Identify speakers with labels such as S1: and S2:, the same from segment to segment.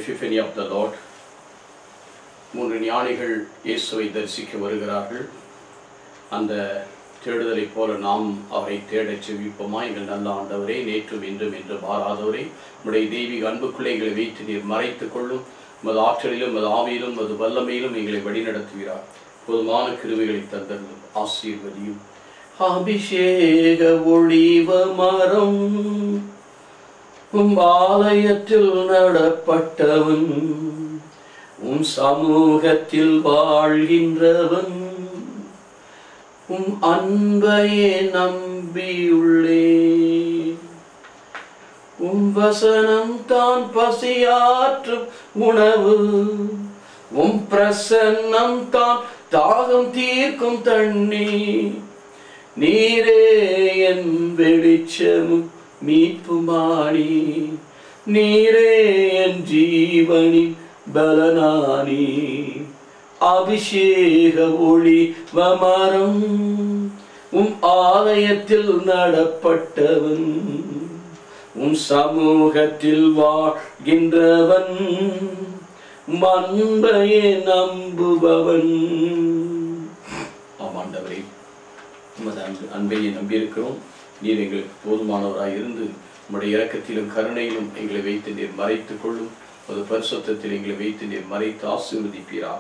S1: Epiphany of the Lord. 3 ஞானிகள் இயேசுவை தரிசிக்க வருகிறார்கள். அந்த தேடுதலை போல நாம் அவரை தேடச் செவிப்போமா? எங்கள் நல்ல ஆண்டவரே, நேற்றும் இன்றும் என்று மாறாதவரே, உம்முடைய தெய்வீக அன்புக்குள்ளே எங்களை வைத்து நீர் மறைத்துக் கொள்ளும். உமது ஆற்றலிலும் உமது ஆவியிலும் உமது வல்லமையிலும் எங்களை வழிநடத்துகிறார். போதுமான கிருபைகளை தந்தருளும், ஆசீர்வதியும். அபிஷேக ஒளிவ மரம் உம் ஆலயத்தில் நடப்பட்டவன், உம் சமூகத்தில் வாழ்கின்றவன், உம் அன்பையே நம்பியுள்ளே. உம் வசனம் தான் பசியாற்றும் உணவு, உம் பிரசன்னம் தான் தாகம் தீர்க்கும் தண்ணீர். நீரே என் வெளிச்சமும் மீட்புமானி, நீரே என் ஜீவனின் பலனானி. அபிஷேக ஒளி வமரம் உம் ஆலயத்தில் நடப்பட்டவன், உம் சமூகத்தில் வாழ்கின்றவன், அன்பையே நம்புபவன். ஆமாண்டவரே, உமது அன்பையை நம்பியிருக்கிறோம். நீர் எங்களுக்கு போதுமானவராய் இருந்து உம்முடைய இரக்கத்திலும் கருணையிலும் எங்களை வைத்து நீர் மறைத்துக் கொள்ளும். உமது பரிசுத்தத்தில் எங்களை வைத்து நீர் மறைத்து ஆசீர்வதிப்பீரா.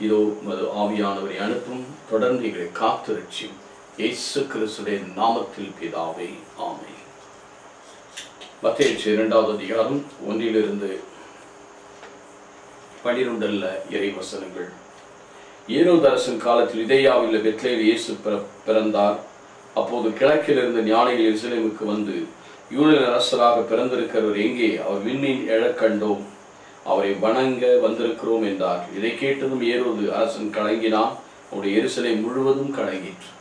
S1: இதோ உமது ஆவியானவரை அனுப்பும். தொடர்ந்து எங்களை காத்து ரட்சியும். இயேசு கிறிஸ்துவின் நாமத்தில் பிதாவே, ஆமென். மத்தேயு 2வது அதிகாரம் 1 12 இறைவசனங்கள். ஏரோது அரசன் காலத்தில் யூதேயாவில் பெத்லேஹேமில் இயேசு பிறந்தார். அப்போது கிழக்கிலிருந்து ஞானிகள் எருசலேமுக்கு வந்து, யூதரின் அரசராக பிறந்திருக்கிறவர் எங்கே? அவர் விண்மீன் எழக் கண்டோம், அவரை வணங்க வந்திருக்கிறோம் என்றார். இதை கேட்டதும் ஏரோது அரசன் கலங்கினான். அவருடைய எருசலேம் முழுவதும் கலங்கிற்று.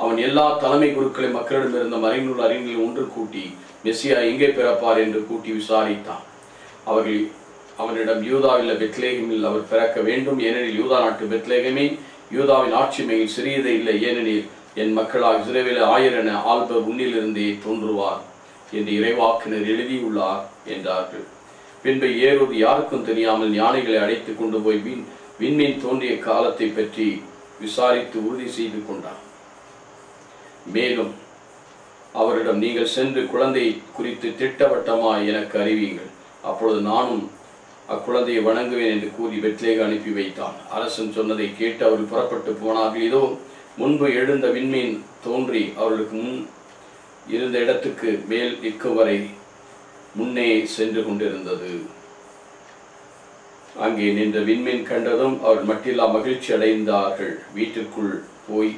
S1: அவன் எல்லா தலைமை குருக்களை மக்களிடமிருந்த மறைநூல் அறிஞர்களை ஒன்று கூட்டி, மெசியா எங்கே பிறப்பார் என்று கூட்டி விசாரித்தான். அவனிடம் யூதாவில் பெத்லேஹேமில் அவர் பிறக்க வேண்டும், ஏனெனில் யூதா நாட்டு பெத்லேஹேமே யூதாவின் ஆட்சிமையில் சிறியதே இல்லை, ஏனெனில் என் மக்களாக இஸ்ரவேலில் 1000 ஆள்பர் உன்னிலிருந்தே தோன்றுவார் என்று இறைவாக்கினர் எழுதியுள்ளார் என்றார்கள். பின்பு ஏரோது யாருக்கும் தெரியாமல் ஞானிகளை அழைத்து கொண்டு போய் விண்மீன் தோன்றிய காலத்தை பற்றி விசாரித்து உறுதி செய்து கொண்டார். மேலும் அவரிடம், நீங்கள் சென்று குழந்தை குறித்து திட்டவட்டமாய் எனக்கு அறிவியுங்கள், அப்பொழுது நானும் அக்குழந்தையை வணங்குவேன் என்று கூறி பெத்லேஹேம் அனுப்பி வைத்தான். அரசன் சொன்னதை கேட்டு அவர்கள் புறப்பட்டு போனார்கள். இதோ முன்பு எழுந்த விண்மீன் தோன்றி அவர்களுக்கு முன் இருந்த இடத்துக்கு மேல் நிற்கும் வரை முன்னே சென்று கொண்டிருந்தது. அங்கே நின்ற விண்மீன் கண்டதும் அவர்கள் மட்டில்லா மகிழ்ச்சி அடைந்தார்கள். வீட்டிற்குள் போய்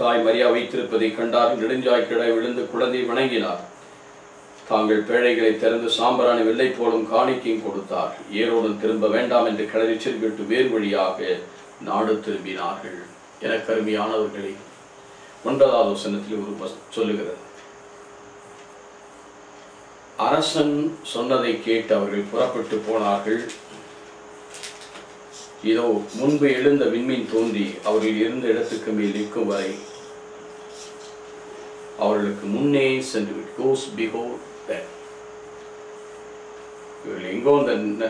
S1: தாய் மரியா வைத்திருப்பதை கண்டார்கள். நெடுஞ்சாய்க்கிட விழுந்து குழந்தையை வணங்கினார். தாங்கள் பேழைகளை திறந்து சாம்பராணி வெள்ளை போலும் காணிக்கையும் கொடுத்தார். ஏரோடன் திரும்ப வேண்டாம் என்று கடலிச்செல்விட்டு வேறு வழியாக நாடு திரும்பினார்கள். எனக்கு அருமையானவர்களே, 9வது வசனத்தில் ஒரு சொல்லுகிறது, அரசன் சொன்னதை கேட்டு அவர்கள் புறப்பட்டு போனார்கள். இதோ முன்பு எழுந்த விண்மீன் தோன்றி அவர்கள் இருந்த இடத்துக்கு மேல் நிற்கும் வரை அவர்களுக்கு முன்னே சென்று goes before them. இவர்கள் எங்கோ அந்த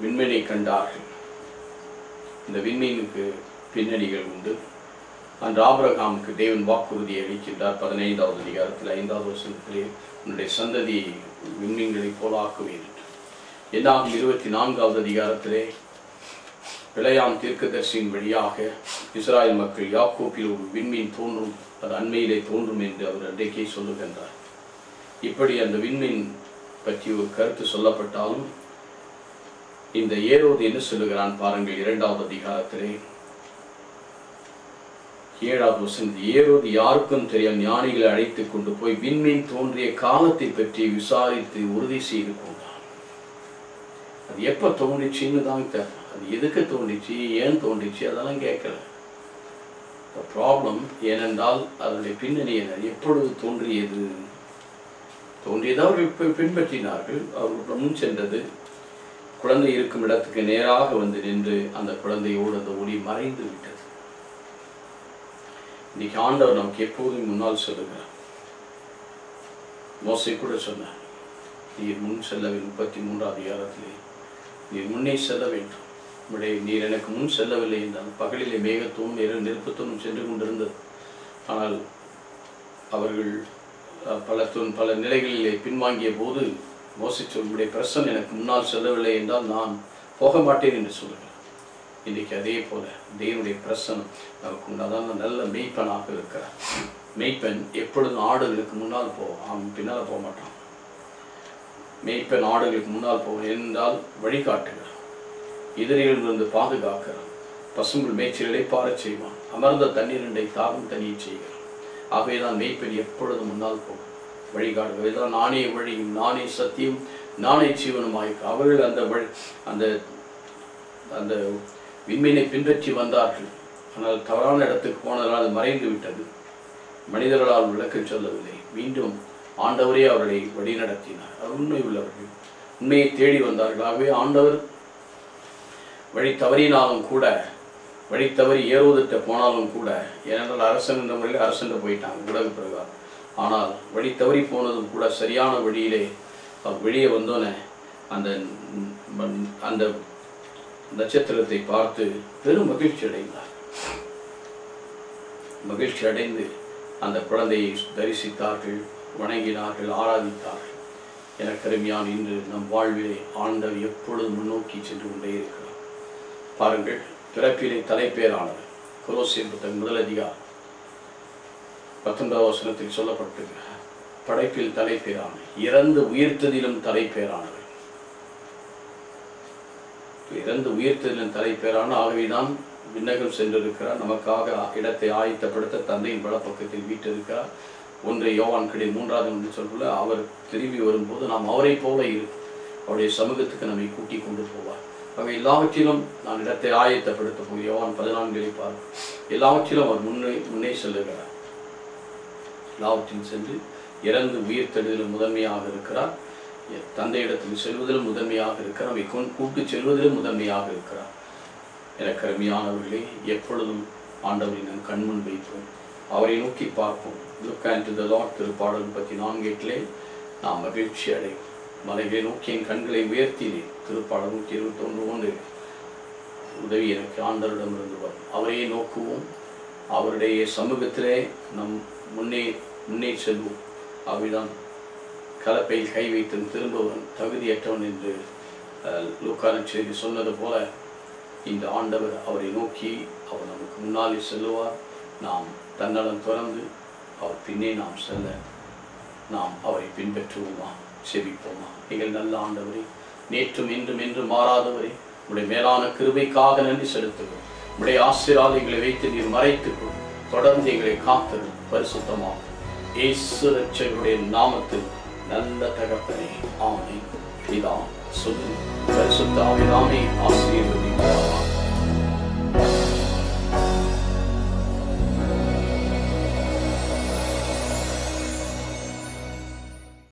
S1: விண்மீனை கண்டார்கள். இந்த விண்மீனுக்கு பின்னணிகள் உண்டு. அன்று ஆபிரகாமுக்கு தேவன் வாக்குறுதி அளிக்கின்றார். 15வது அதிகாரத்தில் 5வது வசனத்திலே, உன்னுடைய சந்ததி விண்மீன்களை போலாக்குவேன் என்று. என்னாகும் 24வது அதிகாரத்திலே பிழையாம் தீர்க்கதரிசியின் வழியாக இஸ்ராயல் மக்கள் யாக்கோப்பில் ஒரு விண்மீன் தோன்றும், அது அண்மையிலே தோன்றும் என்று அவர் அன்றைக்கே சொல்லுகின்றார். இப்படி அந்த விண்மீன் பற்றி ஒரு கருத்து சொல்லப்பட்டாலும் இந்த ஏரோது என்ன சொல்லுகிறான் பாருங்கள். 2வது அதிகாரத்திலே 7வது வசனத்தில், ஏரோது யாருக்கும் தெரியாம ஞானிகளை அழைத்து கொண்டு போய் விண்மீன் தோன்றிய காலத்தை பற்றி விசாரித்து உறுதி செய்து கொண்டான். அது எப்ப தோன்றிச்சுன்னு தான் தெரியல. அது எதுக்கு தோன்றிச்சு, ஏன் தோன்றிச்சு, அதெல்லாம் கேட்கல. ப்ராப்ளம் ஏனென்றால் அதனுடைய பின்னணி என்ன, எப்பொழுது தோன்றியது, தோன்றியது அவர்கள் பின்பற்றினார்கள். அவர்கள் முன் சென்றது குழந்தை இருக்கும் இடத்துக்கு நேராக வந்து நின்று அந்த குழந்தையோடு அந்த ஒளி மறைந்து விட்டது. இன்னைக்கு ஆண்டவர் நமக்கு எப்போதும் முன்னால் சொல்லுகிறார். மோசே கூட சொன்னார், நீர் முன் செல்ல 33 அதிகாரத்திலே நீர் முன்னே செல்ல வேண்டும். நீர் எனக்கு முன் செல்லவில்லை என்றால் பகலிலே மேகத்துவம் நெருப்பத்துவம் சென்று கொண்டிருந்தது. ஆனால் அவர்கள் பல நிலைகளிலே பின்வாங்கிய போது மோசே உம்முடைய பிரசன்னம் எனக்கு முன்னால் செல்லவில்லை என்றால் நான் போக மாட்டேன் என்று சொல்லுங்கள். இன்றைக்கு அதே போல தேவனுடைய பிரசன்னம் நமக்கு உண்டாதான் நல்ல மெய்ப்பனாக இருக்கிறார். மெய்ப்பன் எப்பொழுதும் ஆடுகளுக்கு முன்னால் போவான், அவன் பின்னால் போக மாட்டான். மெய்ப்பன் ஆடுகளுக்கு முன்னால் போவான் என்றால் வழிகாட்டுகிறான், எதிரிகளிலிருந்து பாதுகாக்கிறான், பசும்புல் மேய்ச்சலை பாரச் செய்வான், அமர்ந்த தண்ணீரண்டை தாகும் தனியை செய்கிறான். ஆகவேதான் மெய்ப்பன் எப்பொழுதும் முன்னால் போகும், வழிகாட்டுகிறதான். நானே வழியும் நானே சத்தியம் நானே ஜீவனுமாய். அவர்கள் அந்த அந்த விண்மீனை பின்பற்றி வந்தார்கள். ஆனால் தவறான இடத்துக்கு போனதனால் அது மறைந்து விட்டது. மனிதர்களால் விளக்கம் சொல்லவில்லை. மீண்டும் ஆண்டவரே அவர்களை வழிநடத்தினார். அவர் உண்மை உள்ளவர்கள், உண்மையை தேடி வந்தார்கள். ஆகவே ஆண்டவர் வழி தவறினாலும் கூட, வழி தவறி ஏறுவதற்ற போனாலும் கூட, ஏனென்றால் அரசன் என்ற முறையில் அரசன் போயிட்டாங்க உலக பிரகாரம். ஆனால் வழி தவறி போனதும் கூட சரியான வழியிலே அவர் வெளியே வந்தோன்னே அந்த நட்சத்திரத்தை பார்த்து பெரும் மகிழ்ச்சி அடைந்தார். மகிழ்ச்சி அடைந்து அந்த குழந்தையை தரிசித்தார்கள், வணங்கினார்கள், ஆராதித்தார்கள். எனக்கு அருமையான இன்று நம் வாழ்விலே ஆண்டவர் எப்பொழுதும் முன்னோக்கி சென்று கொண்டே இருக்கிறார். பாருங்கள், பிறப்பிலே தலைப்பேரானவர். கொலோசியர் புத்தகம் 1 அதிகாரம் 19 வசனத்தில் சொல்லப்பட்டிருக்கிறார். படைப்பில் தலைப்பேரான, இறந்து உயிர்த்ததிலும் தலைப்பேரானவர். இறந்து உயிர்த்ததிலும் தலைப்பேரான. ஆகவேதான் விண்ணகம் சென்றிருக்கிறார். நமக்காக இடத்தை ஆயத்தப்படுத்த தந்தையின் வலப்பக்கத்தில் வீட்டிருக்கிறார். 1 யோவான் 3 என்று சொல்ல, அவர் திரும்பி வரும்போது நாம் அவரை போல அவருடைய சமூகத்துக்கு நம்மை கூட்டி கொண்டு போவார். ஆக எல்லாவற்றிலும் நான் இடத்தை ஆயத்தப்படுத்த போய் யோவான் 14 பார்ப்போம். எல்லாவற்றிலும் அவர் முன்னே செல்லுகிறார். எல்லாவற்றிலும் சென்று இறந்து உயிர்த்தெழுதலும் முதன்மையாக இருக்கிறார். தந்தை இடத்தில் செல்வதிலும் முதன்மையாக இருக்கிறார். நம்மை கூட்டு செல்வதிலும் முதன்மையாக இருக்கிறார். எனக்கு அருமையானவர்களே, எப்பொழுதும் ஆண்டவரை நான் கண்முன் வைப்போம், அவரை நோக்கி பார்ப்போம். Look and to the Lord திருப்பாடல் 34 நாம் மகிழ்ச்சி அடைவோம். மலைகளை நோக்கி என் கண்களை உயர்த்தினேன். திருப்பாடல் 121 உதவி எனக்கு ஆண்டவரிடமிருந்து வரும். அவரையே நோக்குவோம், அவருடைய சமூகத்திலே நம் முன்னே செல்வோம். அவைதான் கலப்பையில் கை வைத்து திரும்பவன் தகுதியற்றவன் என்று லூக்கான செய்தி சொன்னது போல, இந்த ஆண்டவர் அவரை நோக்கி அவர் நமக்கு முன்னாலே செல்லுவார். நாம் தன்னலம் திறந்து அவர் பின்னே நாம் செல்ல நாம் அவரை பின்பற்றுவோமா, செபிப்போமா. நீங்கள் நல்ல ஆண்டவரே, நேற்றும் இன்றும் என்று மாறாதவரே, உடைய மேலான கிருபைக்காக நன்றி செலுத்துகிறோம். உடைய ஆசீர்வாதங்களை வைத்து நீர் மறைத்துக்கொள். தொடர்ந்து எங்களை காத்தரும் பரிசுத்தமாகும். இயேசு ரட்சகருடைய நாமத்தில் நல்ல தகப்பனே, ஆமென். பிதா, சுதன், பரிசுத்த ஆவியானவரே.